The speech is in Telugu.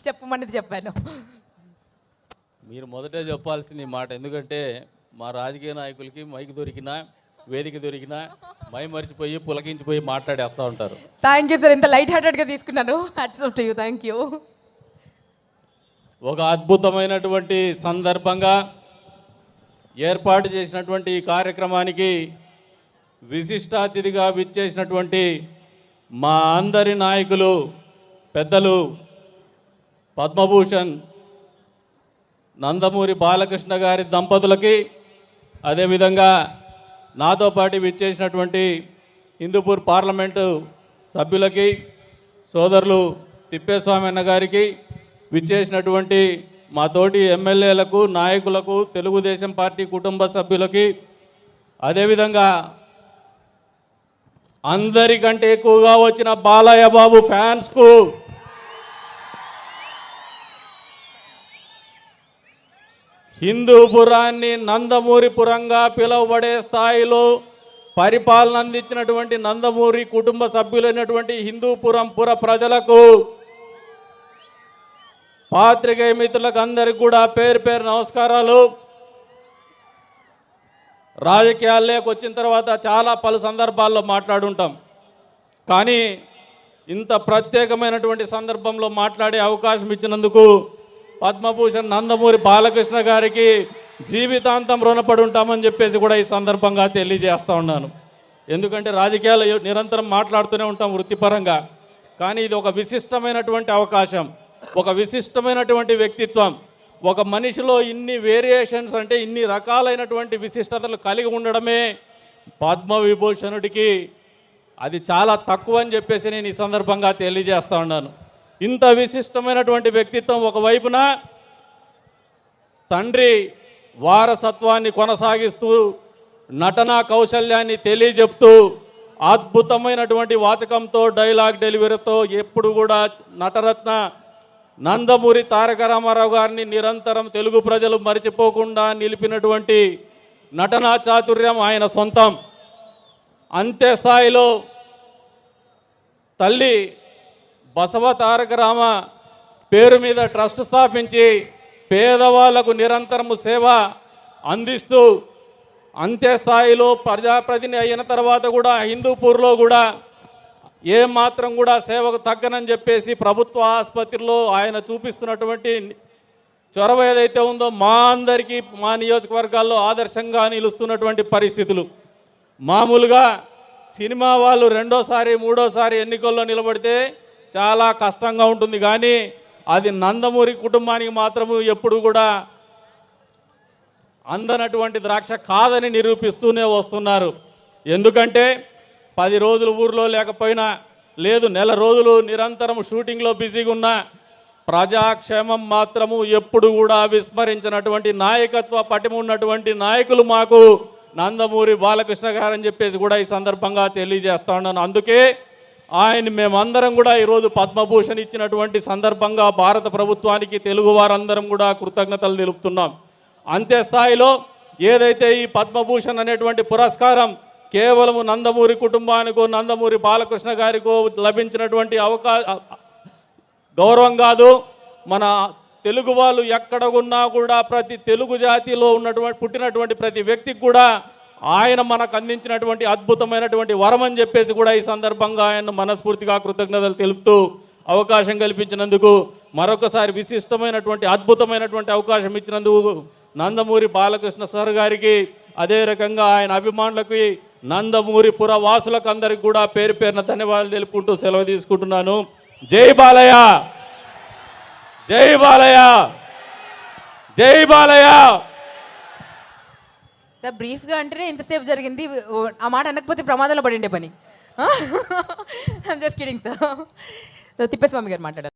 చెప్పమనేది చెప్పాను. మీరు మొదటే చెప్పాల్సింది ఈ మాట. ఎందుకంటే మా రాజకీయ నాయకులకి మైక్ దొరికినా, వేదిక దొరికినా మరిచిపోయి పులకించిపోయి మాట్లాడేస్తూ ఉంటారు. థ్యాంక్ యూ సార్, ఇంత లైట్ హార్టెడ్గా తీసుకున్నాను. Hats off to you. Thank you. ఒక అద్భుతమైనటువంటి సందర్భంగా ఏర్పాటు చేసినటువంటి ఈ కార్యక్రమానికి విశిష్ట అతిథిగా విచ్చేసినటువంటి మా అందరి నాయకులు పెద్దలు పద్మభూషణ్ నందమూరి బాలకృష్ణ గారి దంపతులకి, అదేవిధంగా నాతో పాటు విచ్చేసినటువంటి హిందూపూర్ పార్లమెంటు సభ్యులకి, సోదరులు తిప్పేస్వామి అన్న గారికి, విచ్చేసినటువంటి మా తోటి ఎమ్మెల్యేలకు, నాయకులకు, తెలుగుదేశం పార్టీ కుటుంబ సభ్యులకి, అదేవిధంగా అందరికంటే ఎక్కువగా వచ్చిన బాలయ్య బాబు ఫ్యాన్స్కు, హిందూపురాన్ని నందమూరిపురంగా పిలువబడే స్థాయిలో పరిపాలన అందించినటువంటి నందమూరి కుటుంబ సభ్యులైనటువంటి హిందూపురం పుర ప్రజలకు, పాత్రికేయ మిత్రులకు అందరికీ కూడా పేరు పేరు నమస్కారాలు. రాజకీయాల్లోకి వచ్చిన తర్వాత చాలా పలు సందర్భాల్లో మాట్లాడుంటాం, కానీ ఇంత ప్రత్యేకమైనటువంటి సందర్భంలో మాట్లాడే అవకాశం ఇచ్చినందుకు పద్మభూషణ్ నందమూరి బాలకృష్ణ గారికి జీవితాంతం రుణపడి ఉంటామని చెప్పేసి కూడా ఈ సందర్భంగా తెలియజేస్తూ ఉన్నాను. ఎందుకంటే రాజకీయాలు నిరంతరం మాట్లాడుతూనే ఉంటాం వృత్తిపరంగా, కానీ ఇది ఒక విశిష్టమైనటువంటి అవకాశం, ఒక విశిష్టమైనటువంటి వ్యక్తిత్వం. ఒక మనిషిలో ఇన్ని వేరియేషన్స్, అంటే ఇన్ని రకాలైనటువంటి విశిష్టతలు కలిగి ఉండడమే పద్మవిభూషణుడికి అది చాలా తక్కువ అని చెప్పేసి నేను ఈ సందర్భంగా తెలియజేస్తూ ఉన్నాను. ఇంత విశిష్టమైనటువంటి వ్యక్తిత్వం ఒకవైపున తండ్రి వారసత్వాన్ని కొనసాగిస్తూ, నటనా కౌశల్యాన్ని తెలియజెప్తూ, అద్భుతమైనటువంటి వాచకంతో, డైలాగ్ డెలివరీతో ఎప్పుడు కూడా నటరత్న నందమూరి తారక రామారావు గారిని నిరంతరం తెలుగు ప్రజలు మరిచిపోకుండా నిలిపినటువంటి నటనా చాతుర్యం ఆయన సొంతం. అంతే స్థాయిలో తల్లి బసవ తారక రామ పేరు మీద ట్రస్ట్ స్థాపించి పేదవాళ్లకు నిరంతరము సేవ అందిస్తూ, అంతే స్థాయిలో ప్రజాప్రతినిధి అయిన తర్వాత కూడా హిందూపూర్లో కూడా ఏమాత్రం కూడా సేవకు తగ్గనని చెప్పేసి ప్రభుత్వ ఆసుపత్రిలో ఆయన చూపిస్తున్నటువంటి చొరవ ఏదైతే ఉందో మా అందరికీ, మా నియోజకవర్గాల్లో ఆదర్శంగా నిలుస్తున్నటువంటి పరిస్థితులు. మామూలుగా సినిమా వాళ్ళు రెండోసారి మూడోసారి ఎన్నికల్లో నిలబడితే చాలా కష్టంగా ఉంటుంది, కానీ అది నందమూరి కుటుంబానికి మాత్రము ఎప్పుడు కూడా అందనటువంటి ద్రాక్ష కాదని నిరూపిస్తూనే వస్తున్నారు. ఎందుకంటే 10 రోజులు ఊర్లో లేకపోయినా, లేదు నెల రోజులు నిరంతరం షూటింగ్లో బిజీగా ఉన్న ప్రజాక్షేమం మాత్రము ఎప్పుడు కూడా విస్మరించినటువంటి నాయకత్వ పటిమ ఉన్నటువంటి నాయకులు మాకు నందమూరి బాలకృష్ణ గారని చెప్పేసి కూడా ఈ సందర్భంగా తెలియజేస్తా ఉన్నాను. అందుకే ఆయన మేమందరం కూడా ఈరోజు పద్మభూషణ్ ఇచ్చినటువంటి సందర్భంగా భారత ప్రభుత్వానికి తెలుగు వారందరం కూడా కృతజ్ఞతలు తెలుపుతున్నాం. అంతే స్థాయిలో ఏదైతే ఈ పద్మభూషణ్ అనేటువంటి పురస్కారం కేవలం నందమూరి కుటుంబానికో, నందమూరి బాలకృష్ణ గారికో లభించినటువంటి గౌరవం కాదు. మన తెలుగు వాళ్ళు ఎక్కడ ఉన్నా కూడా ప్రతి తెలుగు జాతిలో పుట్టినటువంటి ప్రతి వ్యక్తికి కూడా ఆయన మనకు అందించినటువంటి అద్భుతమైనటువంటి వరం అని చెప్పేసి కూడా ఈ సందర్భంగా ఆయన మనస్ఫూర్తిగా కృతజ్ఞతలు తెలుపుతూ అవకాశం కల్పించినందుకు, మరొకసారి విశిష్టమైనటువంటి అద్భుతమైనటువంటి అవకాశం ఇచ్చినందుకు నందమూరి బాలకృష్ణ సార్ గారికి, అదే రకంగా ఆయన అభిమానులకి, నందమూరి పుర వాసులకు అందరికి కూడా పేరు పేరున ధన్యవాదాలు తెలుపుకుంటూ సెలవు తీసుకుంటున్నాను. జై బాలయ్య, జై బాలయ్య, జై బాలయ్య. సార్ బ్రీఫ్గా అంటేనే ఇంతసేపు జరిగింది, ఆ మాట అనకపోతే ప్రమాదంలో పడిండే పని. I'm just kidding sir. So Thippeswamy గారు మాట్లాడారు.